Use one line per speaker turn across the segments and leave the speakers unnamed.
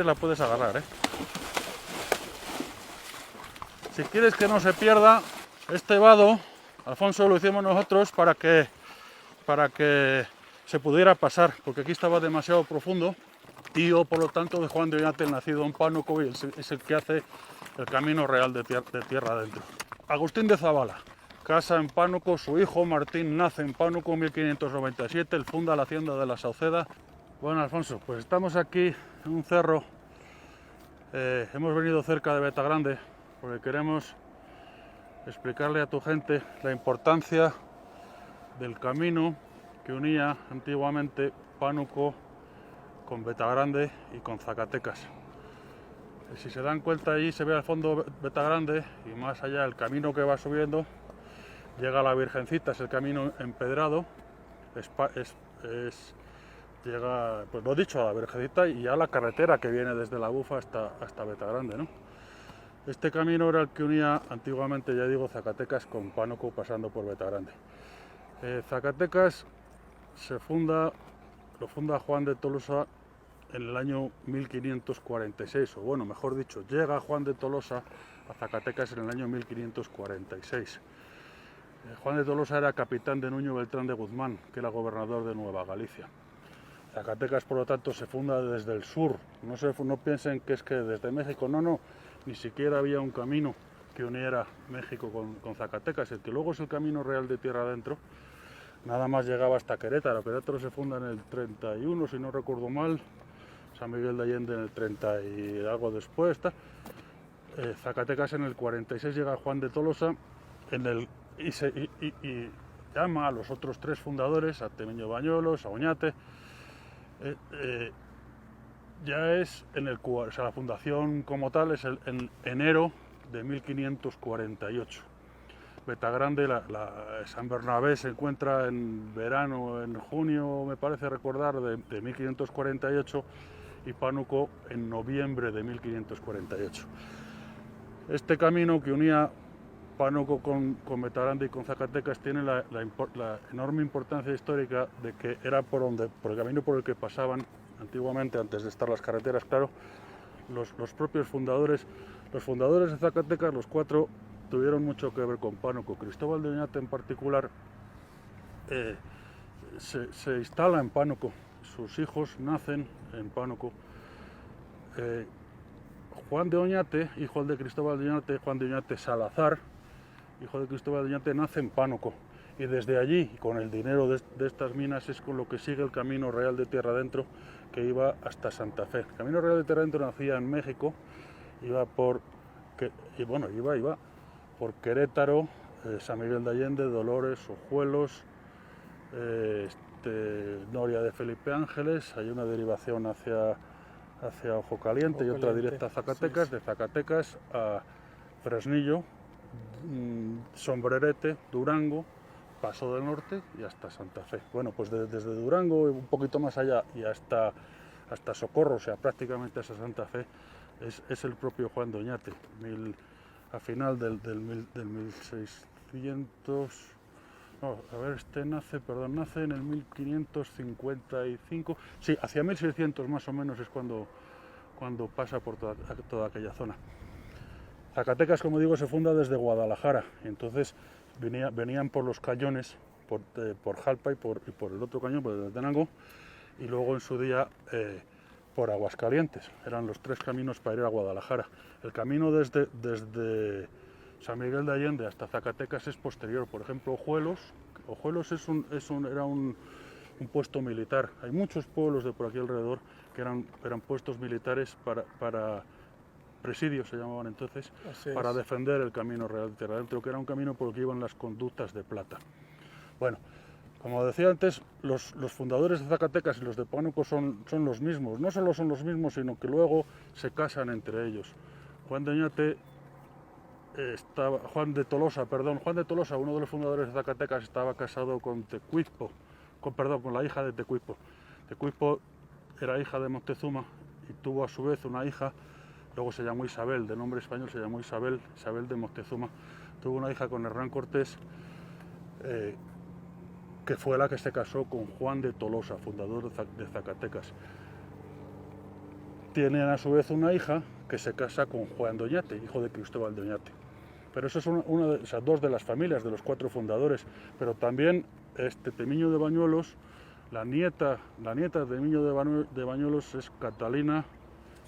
La puedes agarrar, ¿eh? Si quieres que no se pierda este vado, Alfonso, lo hicimos nosotros para que se pudiera pasar, porque aquí estaba demasiado profundo, tío, por lo tanto, de Juan de Oñate, el nacido en Pánuco, y es el que hace el camino real de tierra adentro. Agustín de Zabala, casa en Pánuco, su hijo Martín nace en Pánuco en 1597, él funda la hacienda de la Sauceda. Bueno, Alfonso, pues estamos aquí en un cerro, hemos venido cerca de Betagrande, porque queremos explicarle a tu gente la importancia del camino que unía antiguamente Pánuco con Betagrande y con Zacatecas. Si se dan cuenta, allí se ve al fondo Betagrande y más allá el camino que va subiendo llega a la Virgencita, es el camino empedrado, llega, pues lo dicho, a la Virgencita y a la carretera que viene desde la Bufa hasta Betagrande, ¿no? Este camino era el que unía antiguamente, ya digo, Zacatecas con Pánuco pasando por Betagrande. Zacatecas lo funda Juan de Tolosa en el año 1546, o bueno, mejor dicho, llega Juan de Tolosa a Zacatecas en el año 1546. Juan de Tolosa era capitán de Nuño Beltrán de Guzmán, que era gobernador de Nueva Galicia. Zacatecas, por lo tanto, se funda desde el sur. No piensen que es que desde México, no, ni siquiera había un camino que uniera México con Zacatecas, el que luego es el camino real de tierra adentro. Nada más llegaba hasta Querétaro. Querétaro se funda en el 31, si no recuerdo mal. San Miguel de Allende en el 30 y algo después. Zacatecas en el 46 llega Juan de Tolosa y llama a los otros tres fundadores, a Temeño Bañuelos, a Oñate. Ya es la fundación como tal es en enero de 1548. Betagrande, San Bernabé se encuentra en verano, en junio, me parece recordar, de 1548 y Pánuco en noviembre de 1548. Este camino que unía Pánuco con Betagrande y con Zacatecas tiene la enorme importancia histórica de que era por el camino por el que pasaban antiguamente, antes de estar las carreteras, claro, los propios fundadores. Los fundadores de Zacatecas, los cuatro, tuvieron mucho que ver con Pánuco. Cristóbal de Oñate en particular se instala en Pánuco, sus hijos nacen en Pánuco. Juan de Oñate, hijo de Cristóbal de Oñate, Juan de Oñate Salazar, hijo de Cristóbal de Oñate, nace en Pánuco. Y desde allí, con el dinero de estas minas, es con lo que sigue el camino real de tierra adentro que iba hasta Santa Fe. El camino real de tierra adentro nacía en México, iba por Querétaro, San Miguel de Allende, Dolores, Ojuelos, Noria de Felipe Ángeles. Hay una derivación hacia Ojo Caliente y otra directa a Zacatecas, sí. De Zacatecas a Fresnillo, Sombrerete, Durango, Paso del Norte y hasta Santa Fe. Bueno, pues desde Durango un poquito más allá y hasta Socorro, o sea, prácticamente hasta Santa Fe, es el propio Juan de Oñate. A final del 1600... No, a ver, nace en el 1555, sí, hacia 1600 más o menos es cuando pasa por toda aquella zona. Zacatecas, como digo, se funda desde Guadalajara, entonces venían por los cañones, por Jalpa y por el otro cañón, por el de Tenango, y luego en su día por Aguascalientes. Eran los tres caminos para ir a Guadalajara. El camino desde San Miguel de Allende hasta Zacatecas es posterior. Por ejemplo, Ojuelos era un puesto militar. Hay muchos pueblos de por aquí alrededor que eran puestos militares para presidios, se llamaban entonces, para defender el camino real de tierra adentro, que era un camino por el que iban las conductas de plata. Bueno, como decía antes, los fundadores de Zacatecas y los de Pánuco son los mismos. No solo son los mismos, sino que luego se casan entre ellos. Juan de Tolosa, uno de los fundadores de Zacatecas, estaba casado con la hija de Tecuispo. Tecuispo era hija de Moctezuma y tuvo a su vez una hija, luego se llamó Isabel, de nombre español se llamó Isabel de Moctezuma. Tuvo una hija con Hernán Cortés, que fue la que se casó con Juan de Tolosa, fundador de Zacatecas. tienen a su vez una hija que se casa con Juan de Oñate, hijo de Cristóbal de Oñate. Pero eso es o sea, dos de las familias, de los 4 fundadores. Pero también Temiño de Bañuelos, la nieta de Temiño de Bañuelos es Catalina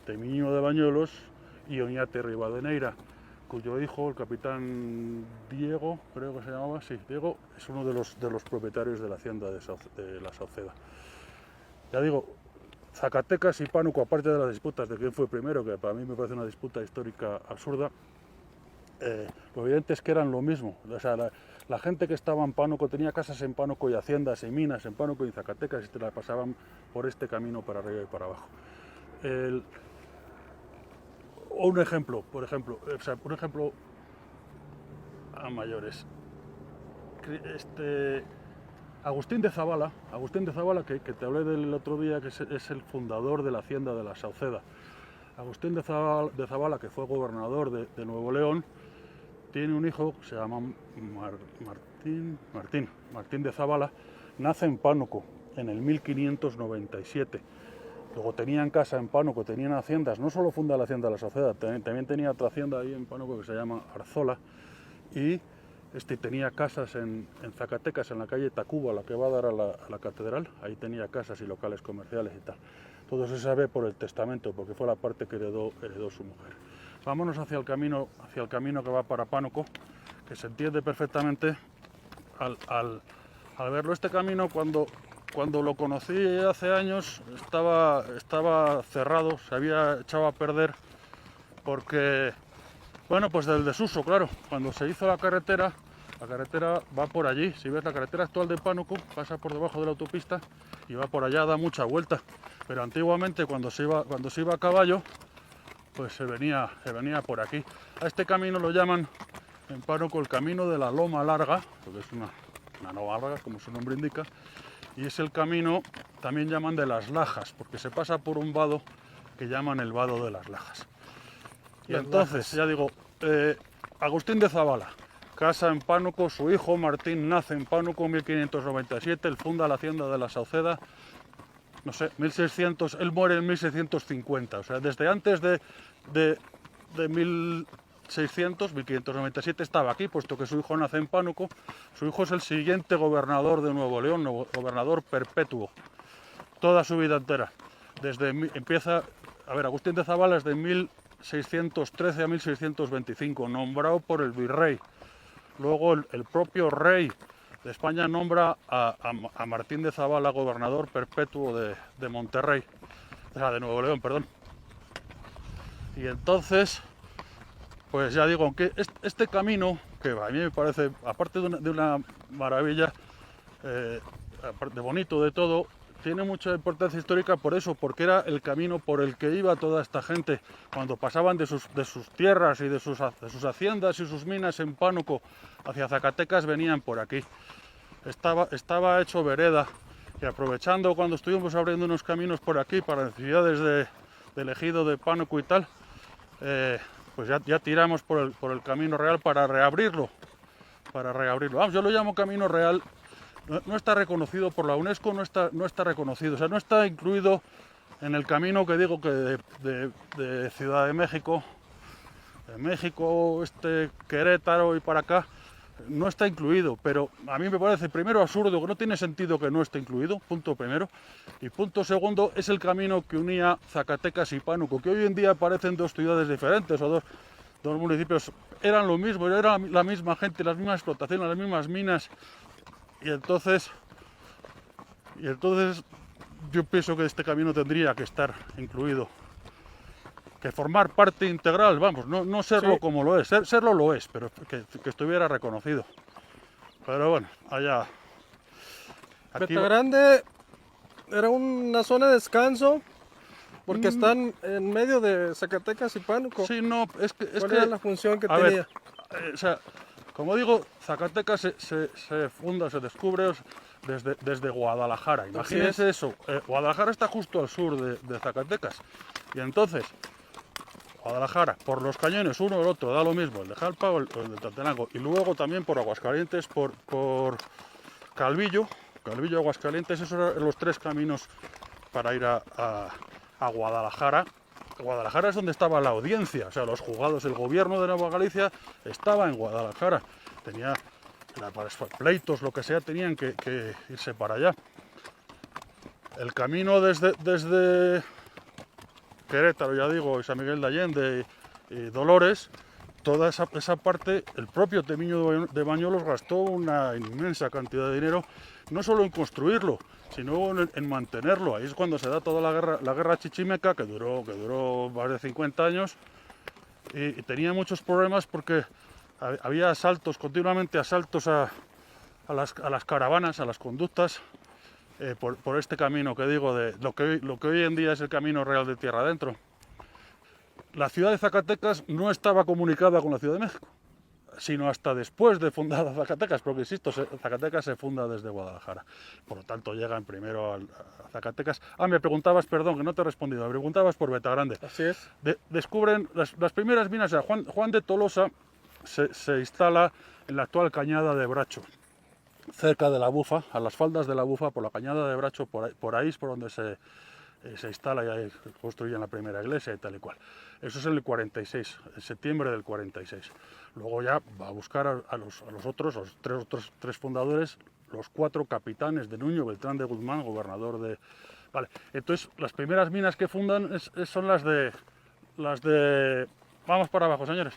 Temiño de Bañuelos y Oñate Rivadeneira, cuyo hijo, el capitán Diego, creo que se llamaba, sí, Diego, es uno de los propietarios de la hacienda de la Sauceda. Ya digo, Zacatecas y Pánuco, aparte de las disputas de quién fue primero, que para mí me parece una disputa histórica absurda, lo evidente es que eran lo mismo. O sea, la gente que estaba en Pánuco tenía casas en Pánuco y haciendas y minas en Pánuco y Zacatecas y te la pasaban por este camino para arriba y para abajo. Un ejemplo a mayores. Agustín de Zabala, que te hablé del otro día, que es el fundador de la hacienda de la Sauceda. Agustín de Zabala, que fue gobernador de Nuevo León, tiene un hijo que se llama Martín de Zabala, nace en Pánuco en el 1597. Luego tenían casa en Pánuco, tenían haciendas, no solo funda la hacienda de la Sauceda, también tenía otra hacienda ahí en Pánuco que se llama Arzola, y tenía casas en Zacatecas, en la calle Tacuba, la que va a dar a la catedral. Ahí tenía casas y locales comerciales y tal. Todo se sabe por el testamento, porque fue la parte que heredó su mujer. Vámonos hacia el camino que va para Pánuco, que se entiende perfectamente al verlo. Este camino, cuando lo conocí hace años, estaba cerrado, se había echado a perder, porque, bueno, pues del desuso, claro. Cuando se hizo la carretera va por allí. Si ves la carretera actual de Pánuco, pasa por debajo de la autopista y va por allá, da mucha vuelta. Pero antiguamente, cuando se iba a caballo, pues se venía por aquí. A este camino lo llaman en Pánuco el camino de la Loma Larga, porque es una loma larga, como su nombre indica, y es el camino, también llaman de las Lajas, porque se pasa por un vado que llaman el vado de las Lajas. Y entonces, ya digo, Agustín de Zabala, casa en Pánuco, su hijo Martín nace en Pánuco en 1597, él funda la hacienda de la Sauceda, no sé, 1600, él muere en 1650, o sea, desde antes de 1597 estaba aquí, puesto que su hijo nace en Pánuco. Su hijo es el siguiente gobernador de Nuevo León, gobernador perpetuo, toda su vida entera. Agustín de Zabala es de 1613 a 1625, nombrado por el virrey. Luego el propio rey de España nombra a Martín de Zabala gobernador perpetuo de Monterrey, o sea, de Nuevo León, perdón. Y entonces, pues ya digo, que este camino, que a mí me parece, aparte de una maravilla, aparte de bonito de todo, tiene mucha importancia histórica por eso, porque era el camino por el que iba toda esta gente cuando pasaban de sus tierras y de sus haciendas y sus minas en Pánuco hacia Zacatecas, venían por aquí. Estaba hecho vereda, y aprovechando cuando estuvimos abriendo unos caminos por aquí para necesidades del ejido de Pánuco y tal, pues ya tiramos por el camino real para reabrirlo. Vamos, yo lo llamo camino real. No está reconocido por la UNESCO, no está reconocido, o sea, no está incluido en el camino que digo que de Ciudad de México, Querétaro y para acá, no está incluido, pero a mí me parece primero absurdo, que no tiene sentido que no esté incluido, punto primero, y punto segundo, es el camino que unía Zacatecas y Pánuco, que hoy en día parecen dos ciudades diferentes o dos municipios, eran lo mismo, era la misma gente, las mismas explotaciones, las mismas minas. Y entonces yo pienso que este camino tendría que estar incluido, que formar parte integral, vamos, no serlo sí, como lo es, serlo lo es, pero que estuviera reconocido. Pero bueno, allá.
Peta Grande era una zona de descanso, porque están en medio de Zacatecas y Pánuco.
Sí, no,
¿Cuál era la función que tenía?
O sea, como digo, Zacatecas se funda, se descubre desde Guadalajara. Imagínense eso. Guadalajara está justo al sur de Zacatecas. Y entonces, Guadalajara, por los cañones, uno o el otro, da lo mismo, el de Jalpa o el de Tlaltenango. Y luego también por Aguascalientes, por Calvillo, Aguascalientes, esos eran los 3 caminos para ir a Guadalajara. Guadalajara es donde estaba la audiencia, o sea, los juzgados, el gobierno de Nueva Galicia estaba en Guadalajara, tenía para pleitos, lo que sea, tenían que irse para allá. El camino desde Querétaro, ya digo, y San Miguel de Allende y Dolores, toda esa parte, el propio Temiño de Bañolos gastó una inmensa cantidad de dinero, no solo en construirlo, sino en mantenerlo. Ahí es cuando se da toda la guerra chichimeca, que duró más de 50 años, y tenía muchos problemas porque había asaltos, continuamente asaltos a las caravanas, a las conductas, por este camino que digo, de lo que hoy en día es el camino real de tierra adentro. La ciudad de Zacatecas no estaba comunicada con la Ciudad de México, sino hasta después de fundada Zacatecas, porque insisto, Zacatecas se funda desde Guadalajara. Por lo tanto, llegan primero a Zacatecas. Me preguntabas, perdón, que no te he respondido, me preguntabas por Betagrande.
Así es.
Descubren las primeras minas, o sea, Juan de Tolosa se instala en la actual cañada de Bracho, cerca de la Bufa, a las faldas de la Bufa, por la cañada de Bracho, por ahí es por donde se instala y ahí construyen la primera iglesia y tal y cual. Eso es en el 46, en septiembre del 46. Luego ya va a buscar a los tres fundadores, los 4 capitanes de Nuño Beltrán de Guzmán, gobernador de... Vale, entonces las primeras minas que fundan son las de... Vamos para abajo, señores.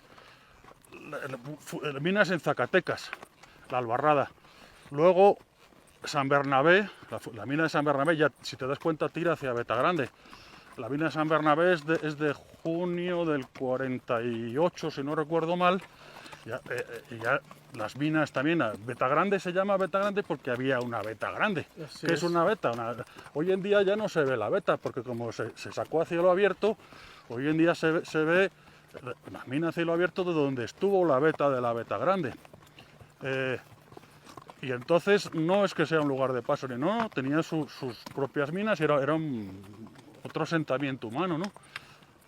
Minas en Zacatecas, la Albarrada. Luego San Bernabé, la mina de San Bernabé, ya si te das cuenta tira hacia Betagrande. La mina de San Bernabé es de junio del 48, si no recuerdo mal. Ya las minas también, Betagrande se llama Betagrande porque había una beta grande. ¿Qué es una beta? Hoy en día ya no se ve la beta, porque como se sacó a cielo abierto, hoy en día se ve la mina a cielo abierto de donde estuvo la beta de la Betagrande. Y entonces no es que sea un lugar de paso, no, tenía sus propias minas y era otro asentamiento humano, ¿no?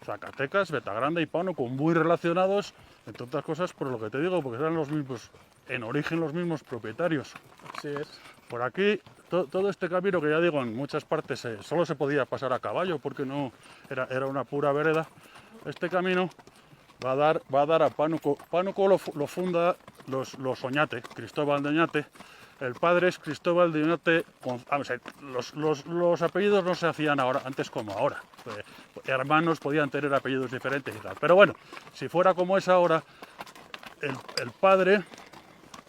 Zacatecas, Betagrande y Pánuco, muy relacionados, entre otras cosas, por lo que te digo, porque eran los mismos, en origen los mismos propietarios.
Así es.
Por aquí, todo este camino, que ya digo, en muchas partes solo se podía pasar a caballo, porque no era una pura vereda. Este camino va a dar a Pánuco. Pánuco lo funda los Oñate, Cristóbal de Oñate. El padre es Cristóbal de Oñate. Los apellidos no se hacían antes como ahora. Hermanos podían tener apellidos diferentes y tal. Pero bueno, si fuera como es ahora, el padre,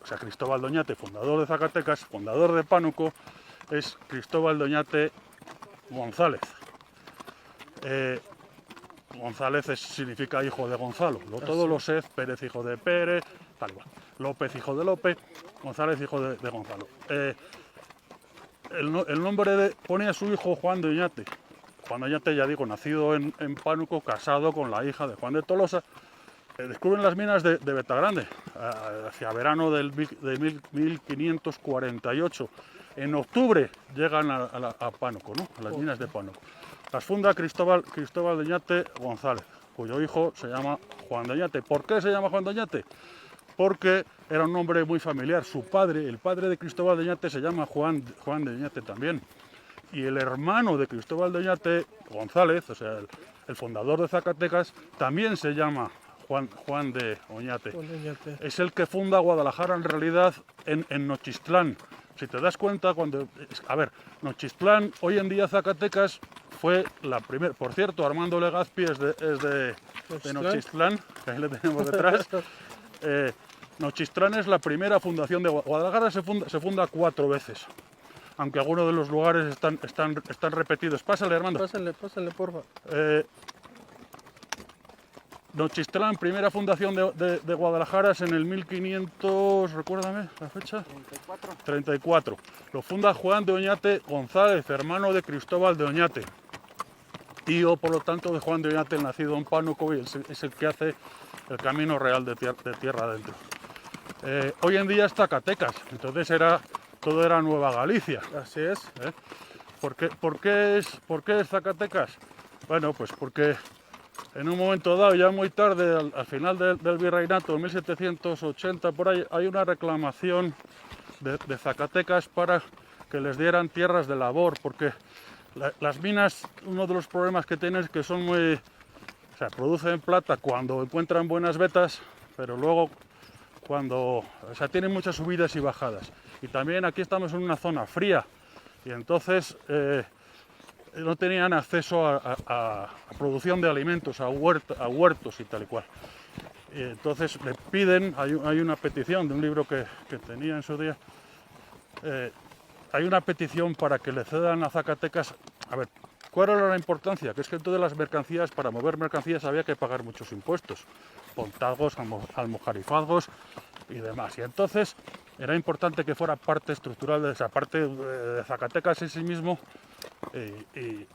o sea, Cristóbal de Oñate, fundador de Zacatecas, fundador de Pánuco, es Cristóbal de Oñate González. González significa hijo de Gonzalo. Todos los Sez, Pérez hijo de Pérez, tal igual. López hijo de López, González hijo de Gonzalo. El nombre pone a su hijo Juan de Oñate. Juan de Oñate, ya digo, nacido en Pánuco, casado con la hija de Juan de Tolosa. Descubren las minas de Betagrande hacia verano de 1548. En octubre llegan a Pánuco, ¿no? A las minas de Pánuco. Las funda Cristóbal de Oñate González, cuyo hijo se llama Juan de Oñate. ¿Por qué se llama Juan de Oñate? Porque era un nombre muy familiar. Su padre, el padre de Cristóbal de Oñate, se llama Juan de Oñate también. Y el hermano de Cristóbal de Oñate, González, o sea, el fundador de Zacatecas, también se llama Juan de Oñate. Es el que funda Guadalajara en realidad en Nochistlán. Si te das cuenta, Nochistlán, hoy en día Zacatecas, fue la primera. Por cierto, Armando Legazpi es de Nochistlán, que ahí le tenemos detrás. Nochistlán es la primera fundación de Guadalajara. Se funda 4 veces, aunque algunos de los lugares están repetidos. Pásale, Armando.
Pásale, por favor.
Nochistlán, primera fundación de Guadalajara, es en el 1500, recuérdame la fecha. 34. Lo funda Juan de Oñate González, hermano de Cristóbal de Oñate. Tío, por lo tanto, de Juan de Oñate, nacido en Pánuco, y es el que hace el camino real de tierra adentro. Hoy en día es Zacatecas, entonces todo era Nueva Galicia.
Así es.
¿Por qué es Zacatecas? Bueno, pues porque en un momento dado, ya muy tarde, al final del virreinato, en 1780, por ahí, hay una reclamación de Zacatecas para que les dieran tierras de labor, porque las minas, uno de los problemas que tienen es que son muy O sea, producen plata cuando encuentran buenas vetas, pero luego cuando, o sea, tienen muchas subidas y bajadas. Y también aquí estamos en una zona fría y entonces no tenían acceso a producción de alimentos, a huertos y tal y cual. Y entonces le piden, hay una petición de un libro que tenía en su día, hay una petición para que le cedan a Zacatecas. A ver, ¿cuál era la importancia? Que es que en todas las mercancías, para mover mercancías había que pagar muchos impuestos, pontagos, almojarifagos y demás. Y entonces era importante que fuera parte estructural de esa parte de Zacatecas en sí mismo y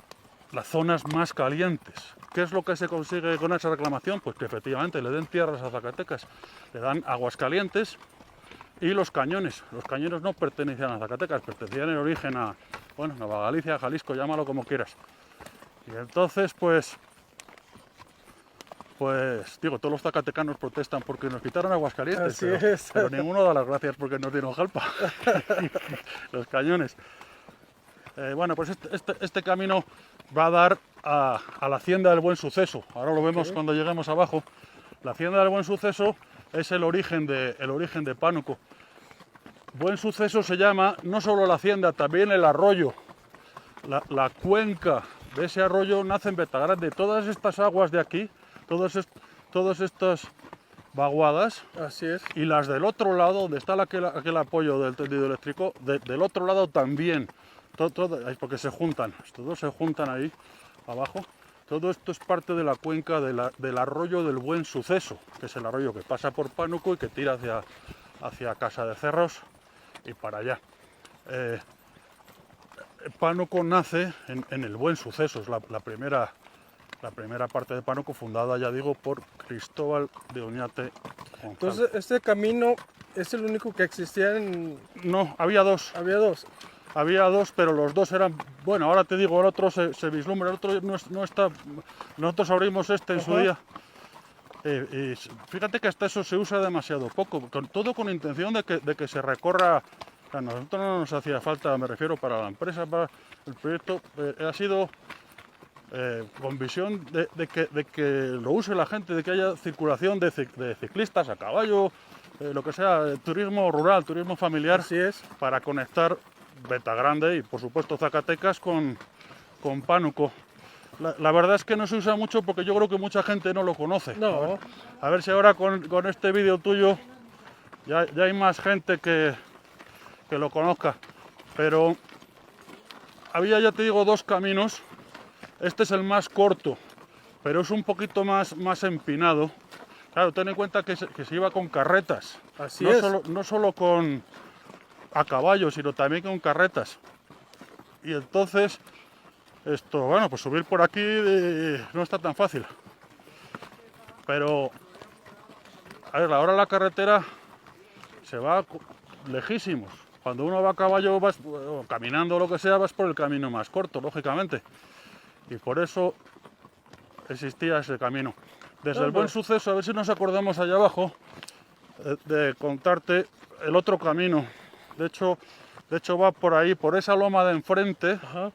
las zonas más calientes. ¿Qué es lo que se consigue con esa reclamación? Pues que efectivamente le den tierras a Zacatecas, le dan aguas calientes y los cañones. Los cañones no pertenecían a Zacatecas, pertenecían en origen a, bueno, Nueva Galicia, Jalisco, llámalo como quieras. Y entonces, pues digo, todos los zacatecanos protestan porque nos quitaron aguas calientes, pero ninguno da las gracias porque nos dieron jalpa. Los cañones. Bueno, pues este camino va a dar a la Hacienda del Buen Suceso. Ahora lo vemos cuando lleguemos abajo. La Hacienda del Buen Suceso es el origen de Pánuco. Buen Suceso se llama no solo la hacienda, también el arroyo. La cuenca de ese arroyo nace en Betagrande. Todas estas aguas de aquí, todas estas vaguadas,
así es,
y las del otro lado, donde está aquel apoyo del tendido eléctrico, del otro lado también, porque se juntan, todos se juntan ahí abajo. Todo esto es parte de la cuenca del arroyo del Buen Suceso, que es el arroyo que pasa por Pánuco y que tira hacia Casa de Cerros y para allá. Pánuco nace en el Buen Suceso, es la primera parte de Pánuco, fundada, ya digo, por Cristóbal de Oñate González.
Entonces, ¿este camino es el único que existía en...?
No, había dos.
Había dos.
Había dos, pero los dos eran... Bueno, ahora te digo, el otro se vislumbra, el otro no está... Nosotros abrimos este en su día. Y fíjate que hasta eso se usa demasiado poco, todo con intención de que se recorra. A nosotros no nos hacía falta, me refiero, para la empresa, para el proyecto, ha sido con visión de que lo use la gente, de que haya circulación de ciclistas a caballo, lo que sea, turismo rural, turismo familiar.
Así es.
Para conectar Betagrande y, por supuesto, Zacatecas con Pánuco. La verdad es que no se usa mucho porque yo creo que mucha gente no lo conoce.
No.
A ver si ahora con este vídeo tuyo ya hay más gente que lo conozca. Pero había, ya te digo, dos caminos. Este es el más corto, pero es un poquito más empinado. Claro, ten en cuenta que se iba con carretas.
Así es.
No solo a caballo, sino también con carretas. Y entonces... Esto, bueno, pues subir por aquí no está tan fácil. Pero, a ver, ahora la carretera se va lejísimos. Cuando uno va a caballo, o caminando o lo que sea, vas por el camino más corto, lógicamente. Y por eso existía ese camino. Desde el Buen Suceso, a ver si nos acordamos allá abajo de contarte el otro camino. De hecho va por ahí, por esa loma de enfrente.
Ajá.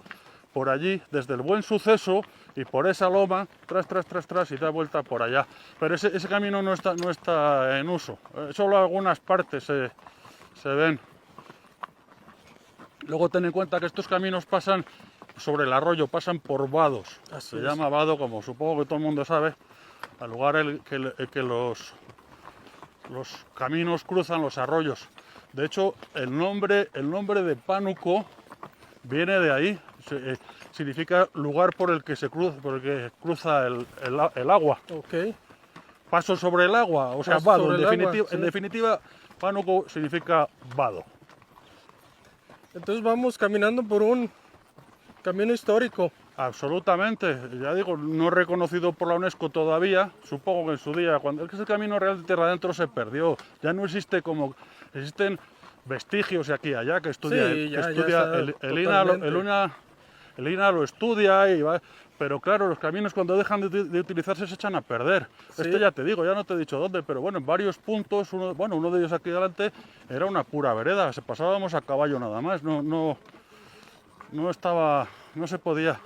Por allí, desde el Buen Suceso y por esa loma, tras y da vuelta por allá. Pero ese camino no está en uso, solo algunas partes se ven. Luego ten en cuenta que estos caminos pasan sobre el arroyo, pasan por vados. Se llama vado, como supongo que todo el mundo sabe, al lugar en que los caminos cruzan los arroyos. De hecho, el nombre de Pánuco viene de ahí. Significa lugar por el que cruza el agua.
Okay.
Paso sobre el agua, o sea, vado. En definitiva, Pánuco significa vado.
Entonces vamos caminando por un camino histórico.
Absolutamente, ya digo, no reconocido por la UNESCO todavía. Supongo que en su día, cuando ese camino real de tierra adentro se perdió, ya no existe como existen vestigios de aquí y allá que estudia, el INA lo estudia y va, pero claro, los caminos cuando dejan de utilizarse se echan a perder. Sí. Este ya te digo, ya no te he dicho dónde, pero bueno, en varios puntos, uno de ellos aquí delante era una pura vereda, pasábamos a caballo nada más, no se podía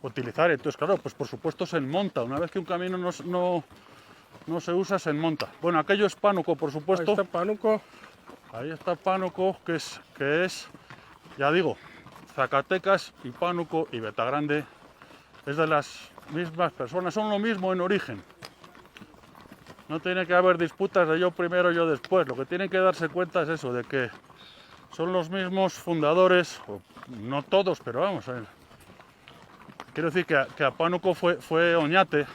utilizar. Entonces, claro, pues por supuesto se enmonta. Una vez que un camino no se usa, se enmonta. Bueno, aquello es Pánuco, por supuesto.
Ahí está Pánuco.
Ahí está Pánuco, que es, ya digo, Zacatecas y Pánuco y Betagrande es de las mismas personas, son lo mismo en origen. No tiene que haber disputas de yo primero, yo después. Lo que tienen que darse cuenta es eso, de que son los mismos fundadores, o no todos, pero vamos a ver. Quiero decir que a Pánuco fue Oñate.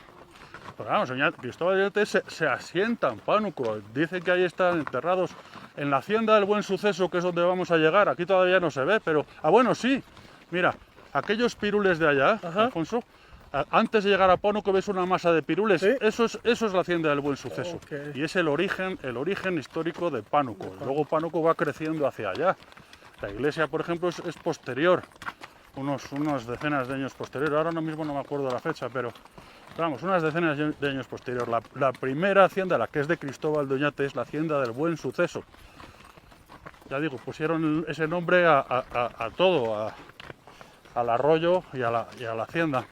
Pero vamos, Cristóbal de Oñate se asienta en Pánuco. Dicen que ahí están enterrados en la hacienda del Buen Suceso, que es donde vamos a llegar. Aquí todavía no se ve, pero... Ah, bueno, sí. Mira, aquellos pirules de allá,
Ajá.
Alfonso, antes de llegar a Pánuco ves una masa de pirules.
¿Sí?
Eso es la hacienda del Buen Suceso.
Okay.
Y es el origen histórico de Pánuco. Luego Pánuco va creciendo hacia allá. La iglesia, por ejemplo, es posterior. Unas decenas de años posterior. Ahora mismo no me acuerdo la fecha, pero... Vamos, unas decenas de años posterior. La primera hacienda, la que es de Cristóbal de Oñate, es la hacienda del Buen Suceso. Ya digo, pusieron ese nombre a todo, al arroyo y a la hacienda.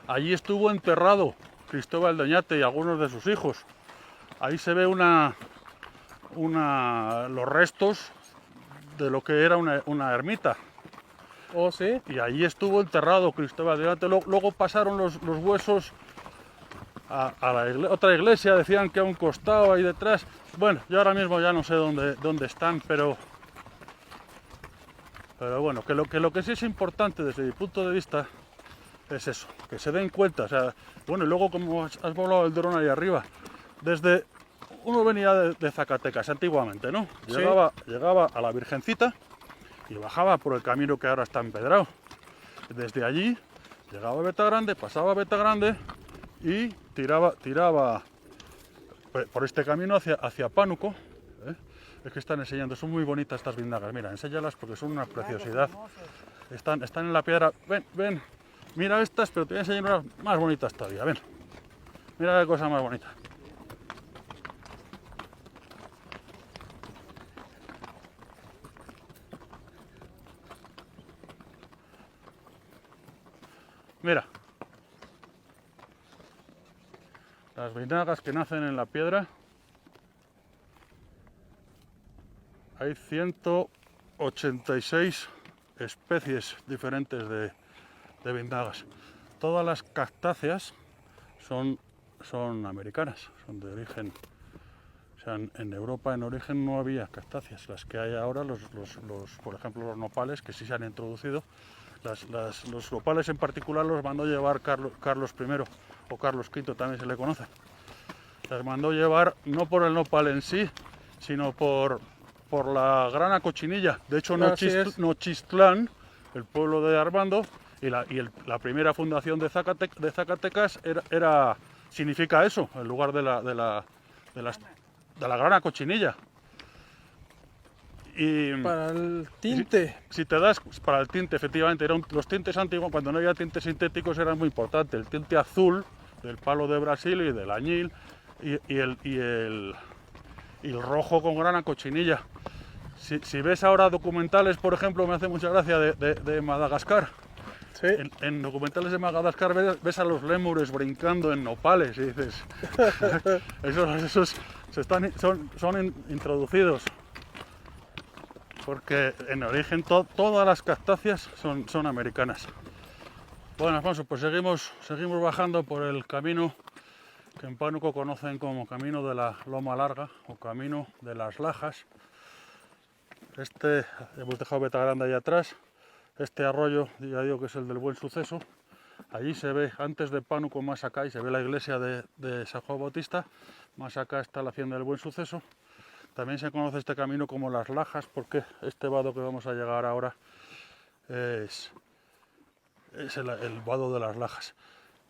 Allí estuvo enterrado Cristóbal de Oñate y algunos de sus hijos. Ahí se ve los restos de lo que era una ermita.
Oh, sí.
Y allí estuvo enterrado Cristóbal de Oñate. Luego pasaron los huesos a otra iglesia, decían que a un costado ahí detrás. Bueno, yo ahora mismo ya no sé dónde están, pero bueno, que lo que sí es importante desde mi punto de vista es eso, que se den cuenta. O sea, bueno, y luego como has volado el dron ahí arriba, uno venía de Zacatecas antiguamente, ¿no?
Sí.
Llegaba a la Virgencita y bajaba por el camino que ahora está empedrado. Desde allí llegaba a Betagrande, pasaba a Betagrande y tiraba por este camino hacia Pánuco. Es que están enseñando, son muy bonitas estas vindagas. Mira, enséñalas porque son una preciosidad. Están en la piedra. Ven, mira estas, pero te voy a enseñar unas más bonitas todavía. Ven, mira qué cosa más bonita. Mira, las vindagas que nacen en la piedra. Hay 186 especies diferentes de vindagas. Todas las cactáceas son americanas, son de origen. O sea, en Europa en origen no había cactáceas. Las que hay ahora, por ejemplo, los nopales, que sí se han introducido. Los nopales en particular los mandó llevar Carlos I o Carlos V, también se le conoce. Las mandó llevar no por el nopal en sí, sino por la grana cochinilla. De hecho, Nochistlán, el pueblo de Armando, y la primera fundación de Zacatecas significa eso, en lugar de la grana cochinilla. Y
para el tinte.
Si te das para el tinte, efectivamente, los tintes antiguos, cuando no había tintes sintéticos, eran muy importantes. El tinte azul del palo de Brasil y del añil, y el rojo con grana cochinilla. Si ves ahora documentales, por ejemplo, me hace mucha gracia de Madagascar.
Sí.
En documentales de Madagascar ves a los lémures brincando en nopales y dices, esos son introducidos. Porque en origen todas las cactáceas son americanas. Bueno, Alfonso, pues seguimos bajando por el camino que en Pánuco conocen como Camino de la Loma Larga o Camino de las Lajas. Hemos dejado Betagrande ahí atrás. Este arroyo, ya digo que es el del Buen Suceso. Allí se ve, antes de Pánuco, más acá, y se ve la iglesia de San Juan Bautista. Más acá está la hacienda del Buen Suceso. También se conoce este camino como Las Lajas, porque este vado que vamos a llegar ahora es el vado de Las Lajas.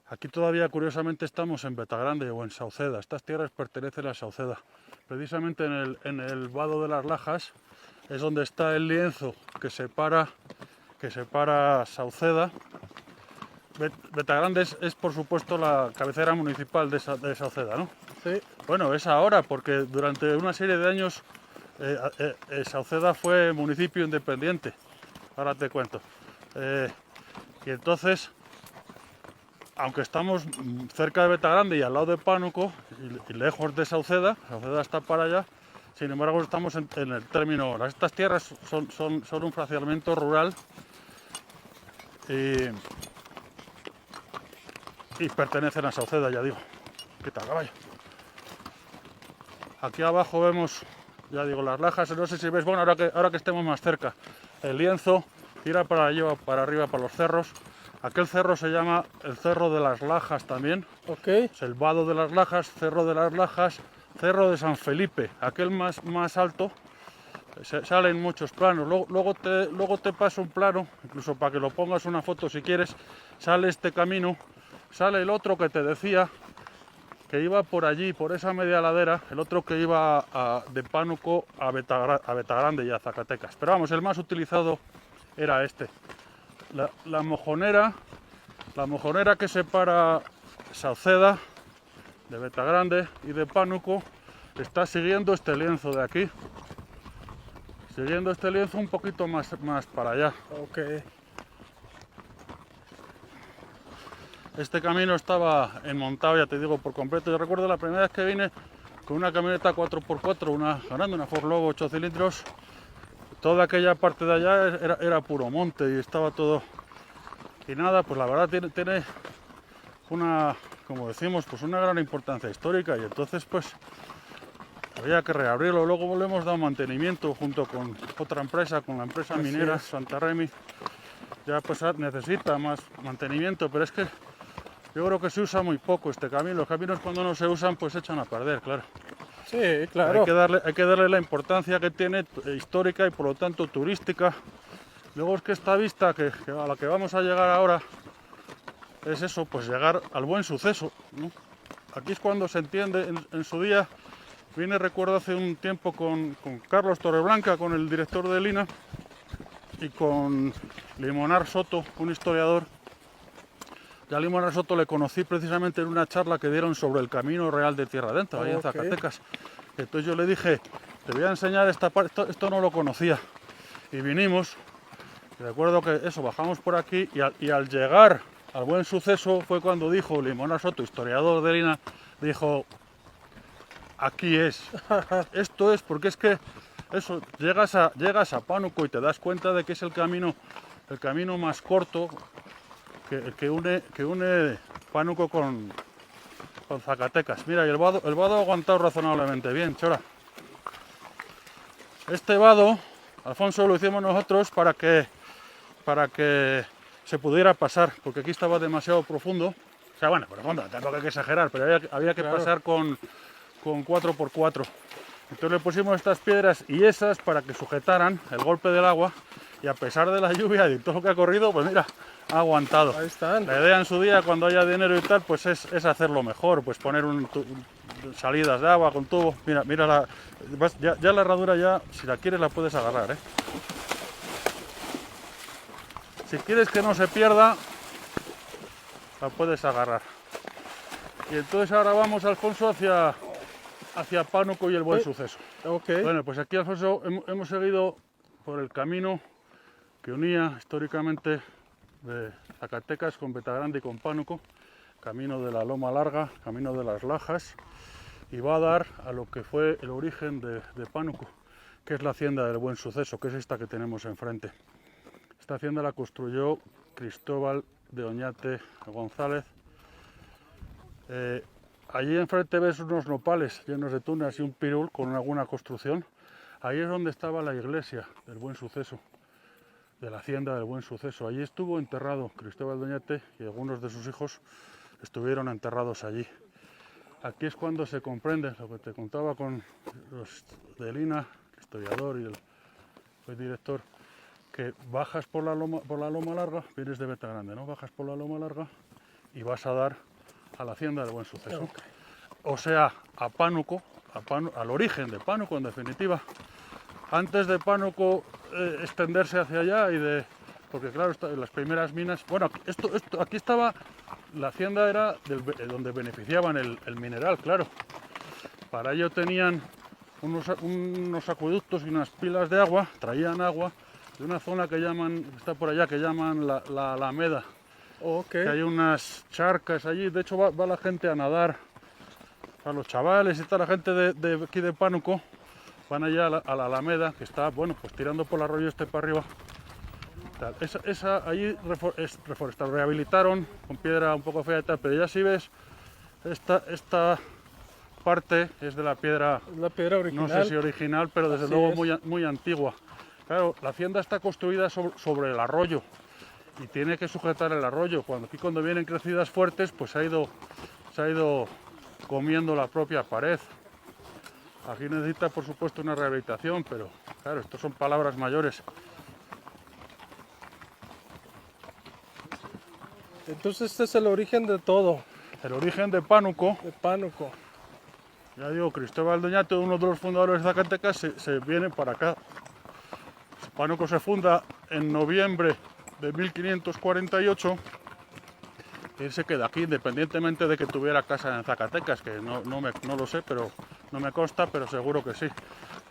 Aquí todavía, curiosamente, estamos en Betagrande o en Sauceda. Estas tierras pertenecen a Sauceda. Precisamente en el vado de Las Lajas es donde está el lienzo que separa Sauceda. Betagrande es, por supuesto, la cabecera municipal de Sauceda, ¿no?
Sí.
Bueno, es ahora, porque durante una serie de años Sauceda fue municipio independiente. Ahora te cuento. Y entonces aunque estamos cerca de Betagrande y al lado de Pánuco y lejos de Sauceda está para allá, sin embargo estamos en el término. Estas tierras son un fraccionamiento rural y pertenecen a Sauceda, ya digo. Quita caballo. Aquí abajo vemos, ya digo, las lajas. No sé si veis, bueno, ahora que estemos más cerca, el lienzo tira para arriba, para los cerros. Aquel cerro se llama el Cerro de las Lajas también.
Ok.
Es el Vado de las Lajas, Cerro de las Lajas, Cerro de San Felipe, aquel más alto. Salen muchos planos. Luego te paso un plano, incluso para que lo pongas una foto si quieres. Sale este camino, sale el otro que te decía, que iba por allí, por esa media ladera, el otro que iba de Pánuco a Betagrande y a Zacatecas. Pero vamos, el más utilizado era este. La mojonera que separa Sauceda de Betagrande y de Pánuco está siguiendo este lienzo de aquí. Siguiendo este lienzo un poquito más para allá.
Ok.
Este camino estaba enmontado, ya te digo, por completo. Yo recuerdo la primera vez que vine con una camioneta 4x4, una grande, una Ford Lobo 8 cilindros. Toda aquella parte de allá era puro monte y estaba todo. Y nada, pues la verdad tiene una, como decimos, pues una gran importancia histórica, y entonces pues había que reabrirlo. Luego le hemos dado mantenimiento junto con otra empresa, con la empresa minera Santa Remi. Ya pues necesita más mantenimiento, pero es que yo creo que se usa muy poco este camino. Los caminos cuando no se usan pues se echan a perder, claro.
Sí, claro.
Hay que darle la importancia que tiene, histórica y por lo tanto turística. Luego es que esta vista que a la que vamos a llegar ahora es eso, pues llegar al Buen Suceso, ¿no? Aquí es cuando se entiende en su día. Vine, recuerdo, hace un tiempo con Carlos Torreblanca, con el director de Lina, y con Limonar Soto, un historiador. Ya a Limonar Soto le conocí precisamente en una charla que dieron sobre el Camino Real de Tierra Adentro, ahí en Zacatecas. Entonces yo le dije, te voy a enseñar esta parte, esto no lo conocía. Y vinimos, y recuerdo que eso, bajamos por aquí, y al llegar al Buen Suceso fue cuando dijo Limonar Soto, historiador de Lina, dijo, aquí es, esto es, porque es que eso, llegas a Pánuco y te das cuenta de que es el camino más corto que une Pánuco con Zacatecas. Mira, y el vado ha aguantado razonablemente bien, Chora. Este vado, Alfonso, lo hicimos nosotros para que se pudiera pasar, porque aquí estaba demasiado profundo. O sea, bueno, profundo, tampoco hay que exagerar, pero había que pasar con 4x4. Entonces le pusimos estas piedras y esas para que sujetaran el golpe del agua, y a pesar de la lluvia y todo lo que ha corrido, pues mira, ha aguantado.
Ahí están.
La idea en su día, cuando haya dinero y tal, pues es hacerlo mejor, pues poner salidas de agua con tubo. Mira ya la herradura, ya si la quieres la puedes agarrar, ¿eh? Si quieres que no se pierda, la puedes agarrar. Y entonces ahora vamos, Alfonso, hacia Pánuco y el Buen Suceso.
Okay.
Bueno, pues aquí, Alfonso, hemos seguido por el camino que unía históricamente de Zacatecas con Betagrande y con Pánuco, camino de la Loma Larga, camino de las Lajas, y va a dar a lo que fue el origen de Pánuco, que es la hacienda del Buen Suceso, que es esta que tenemos enfrente. Esta hacienda la construyó Cristóbal de Oñate González. Allí enfrente ves unos nopales llenos de tunas y un pirul con alguna construcción. Ahí es donde estaba la iglesia del Buen Suceso, de la hacienda del Buen Suceso. Allí estuvo enterrado Cristóbal de Oñate, y algunos de sus hijos estuvieron enterrados allí. Aquí es cuando se comprende lo que te contaba con los de Lina, el historiador y el director, que bajas por la Loma Larga, vienes de Betagrande, ¿no? Bajas por la Loma Larga y vas a dar a la hacienda del Buen Suceso. Okay. O sea, a Pánuco, al origen de Pánuco, en definitiva. Antes de Pánuco extenderse hacia allá porque claro, las primeras minas, bueno, aquí estaba, la hacienda era donde beneficiaban el mineral, claro. Para ello tenían unos acueductos y unas pilas de agua, traían agua de una zona que está por allá, que llaman la Alameda.
Ok.
Que hay unas charcas allí, de hecho va la gente a nadar, a los chavales y toda la gente de aquí de Pánuco, van allá a la Alameda, que está, bueno, pues tirando por el arroyo este para arriba. Tal. Allí es reforestado, rehabilitaron con piedra un poco fea y tal, pero ya si ves, esta parte es de la piedra,
La piedra original.
no sé si original, pero desde
Así
luego
es.
muy antigua. Claro, la hacienda está construida sobre el arroyo y tiene que sujetar el arroyo. Cuando vienen crecidas fuertes, pues se ha ido comiendo la propia pared. Aquí necesita, por supuesto, una rehabilitación, pero claro, esto son palabras mayores.
Entonces este es el origen de todo,
El origen de Pánuco,
de Pánuco.
ya digo, Cristóbal de Oñate, uno de los fundadores de Zacatecas, se viene para acá. Pánuco se funda en noviembre de 1548 y él se queda aquí independientemente de que tuviera casa en Zacatecas, que no lo sé, pero no me consta, pero seguro que sí.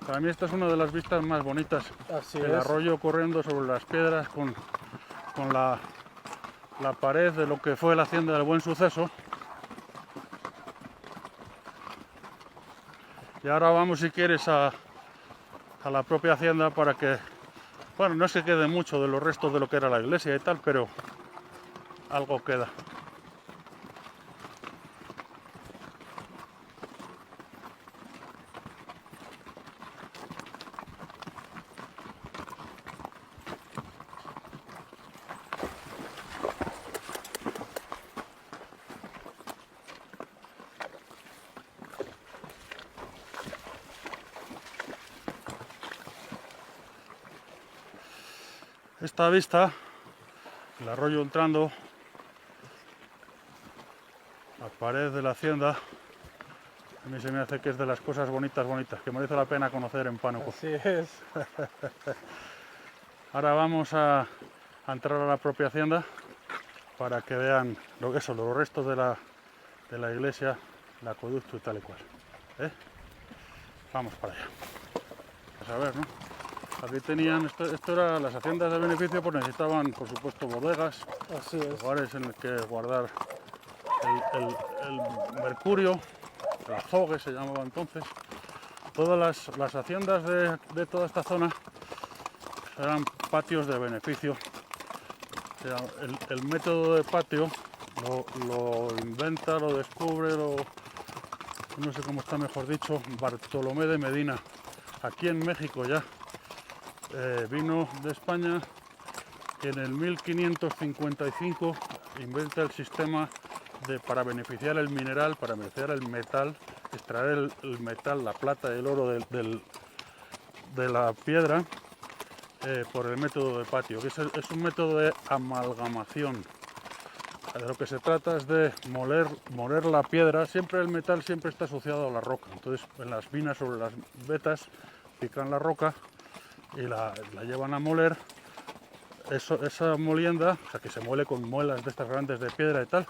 Para mí esta es una de las vistas más bonitas.
Así
el
es.
arroyo corriendo sobre las piedras con la pared de lo que fue la hacienda del Buen Suceso. Y ahora vamos, si quieres, a la propia hacienda para que, bueno, no es que quede mucho de los restos de lo que era la iglesia y tal, pero algo queda. Esta vista, el arroyo entrando, la pared de la hacienda, a mí se me hace que es de las cosas bonitas, que merece la pena conocer en Pánuco.
Así es.
Ahora vamos a entrar a la propia hacienda para que vean los restos de la iglesia, el acueducto y tal y cual. Vamos para allá. A ver, ¿no? Aquí tenían, esto era las haciendas de beneficio, pues necesitaban, por supuesto, bodegas,
Así es.
lugares en los que guardar el mercurio, el azogue se llamaba entonces. Todas las haciendas de toda esta zona eran patios de beneficio. O sea, el método de patio lo inventa, lo descubre, no sé cómo está mejor dicho, Bartolomé de Medina, aquí en México ya. Vino de España y en el 1555 inventa el sistema para beneficiar el mineral, para beneficiar el metal, extraer el metal, la plata y el oro de la piedra por el método de patio, que es un método de amalgamación. De lo que se trata es de moler la piedra. Siempre el metal siempre está asociado a la roca, entonces en las minas sobre las vetas pican la roca y la llevan a moler. Esa molienda, o sea, que se muele con muelas de estas grandes de piedra y tal,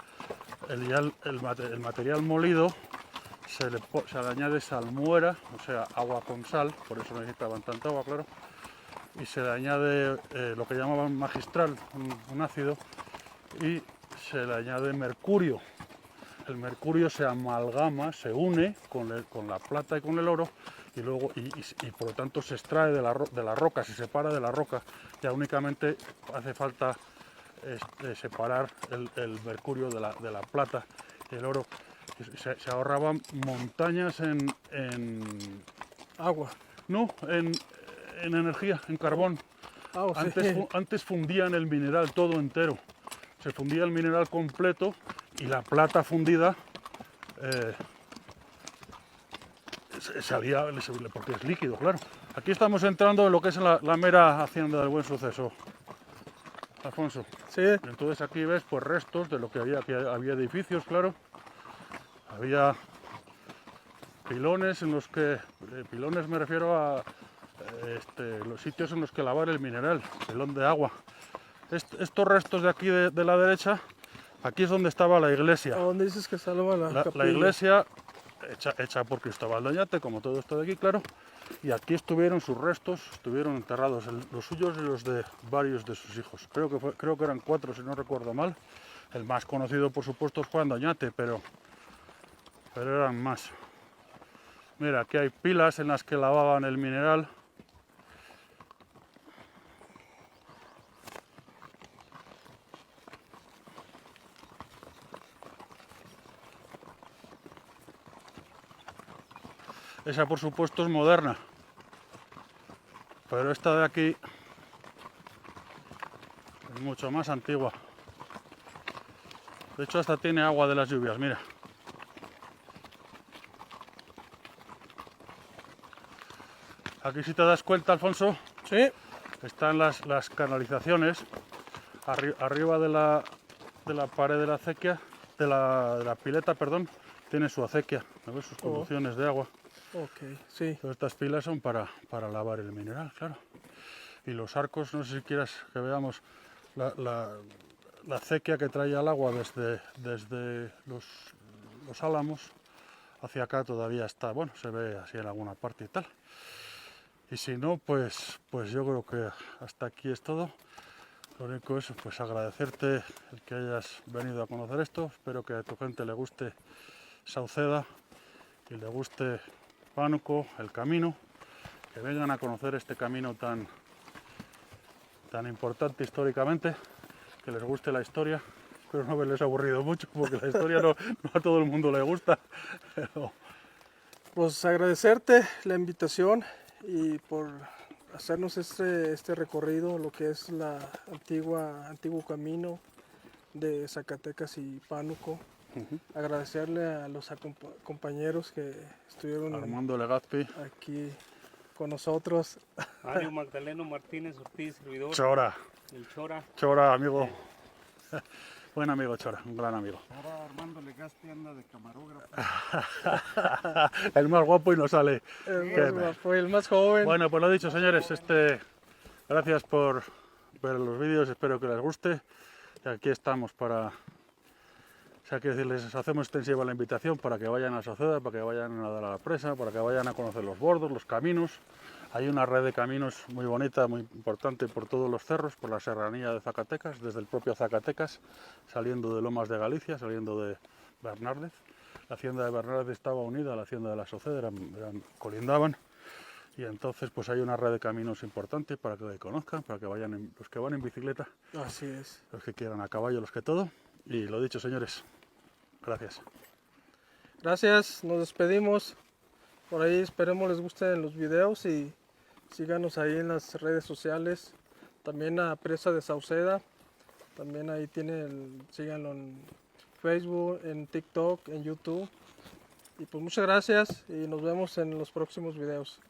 el material molido se le añade salmuera, o sea, agua con sal, por eso necesitaban tanta agua, claro, y se le añade lo que llamaban magistral, un ácido, y se le añade mercurio. El mercurio se amalgama, se une con la plata y con el oro y luego y por lo tanto se extrae de la roca, se separa de la roca. Ya únicamente hace falta separar el mercurio de la plata y el oro. Se ahorraban montañas en
Agua.
no, en energía, en carbón.
Sí.
Antes fundían el mineral todo entero. Se fundía el mineral completo y la plata fundida salía, porque es líquido, claro. Aquí estamos entrando en lo que es la mera hacienda del Buen Suceso, Alfonso.
Sí.
Y entonces aquí ves pues restos de lo que había edificios, claro. Había pilones en los que, pilones me refiero a los sitios en los que lavar el mineral, pilón de agua. Estos restos de aquí de la derecha, aquí es donde estaba la iglesia.
¿A dónde dices que estaba la capilla?
La iglesia hecha por Cristóbal de Oñate, como todo esto de aquí, claro. Y aquí estuvieron sus restos, estuvieron enterrados los suyos y los de varios de sus hijos. Creo que eran 4, si no recuerdo mal. El más conocido, por supuesto, es Juan Doñate, pero eran más. Mira, aquí hay pilas en las que lavaban el mineral. Esa, por supuesto, es moderna, pero esta de aquí es mucho más antigua. De hecho, hasta tiene agua de las lluvias, mira. Aquí, si te das cuenta, Alfonso,
Sí.
están las canalizaciones arriba de la pared de la acequia, de la pileta, perdón, tiene su acequia, ¿no ves? Sus conducciones de agua.
Ok, sí.
Todas estas pilas son para lavar el mineral, claro. Y los arcos, no sé si quieras que veamos la acequia que trae al agua desde los álamos hacia acá todavía está, bueno, se ve así en alguna parte y tal. Y si no, pues yo creo que hasta aquí es todo. Lo único es pues agradecerte el que hayas venido a conocer esto. Espero que a tu gente le guste Sauceda y le guste Pánuco, el camino, que vengan a conocer este camino tan importante históricamente, que les guste la historia. Espero no haberles aburrido mucho, porque la historia no a todo el mundo le gusta. Pero...
Pues agradecerte la invitación y por hacernos este recorrido, lo que es la antiguo camino de Zacatecas y Pánuco. Agradecerle a los compañeros que estuvieron
Armando Legazpi
aquí con nosotros.
Mario Magdaleno Martínez Ortiz, servidor.
Chora.
El Chora.
Chora, amigo. Buen amigo Chora, un gran amigo.
Ahora Armando Legazpi anda de camarógrafo.
El más guapo y no sale.
El más joven.
Bueno, pues lo dicho, señores, gracias por ver los vídeos, espero que les guste. Y aquí estamos para... O sea, quiero decirles, les hacemos extensiva la invitación para que vayan a Sauceda, para que vayan a dar a la presa, para que vayan a conocer los bordos, los caminos. Hay una red de caminos muy bonita, muy importante por todos los cerros, por la serranía de Zacatecas, desde el propio Zacatecas, saliendo de Lomas de Galicia, saliendo de Bernárdez. La hacienda de Bernárdez estaba unida a la hacienda de la Sauceda, colindaban. Y entonces pues hay una red de caminos importante para que conozcan, para que vayan los que van en bicicleta,
Así es.
los que quieran a caballo, los que todo. Y lo dicho, señores, gracias.
Gracias, nos despedimos. Por ahí esperemos les gusten los videos y síganos ahí en las redes sociales. También a Presa de Sauceda. También ahí síganlo en Facebook, en TikTok, en YouTube. Y pues muchas gracias y nos vemos en los próximos videos.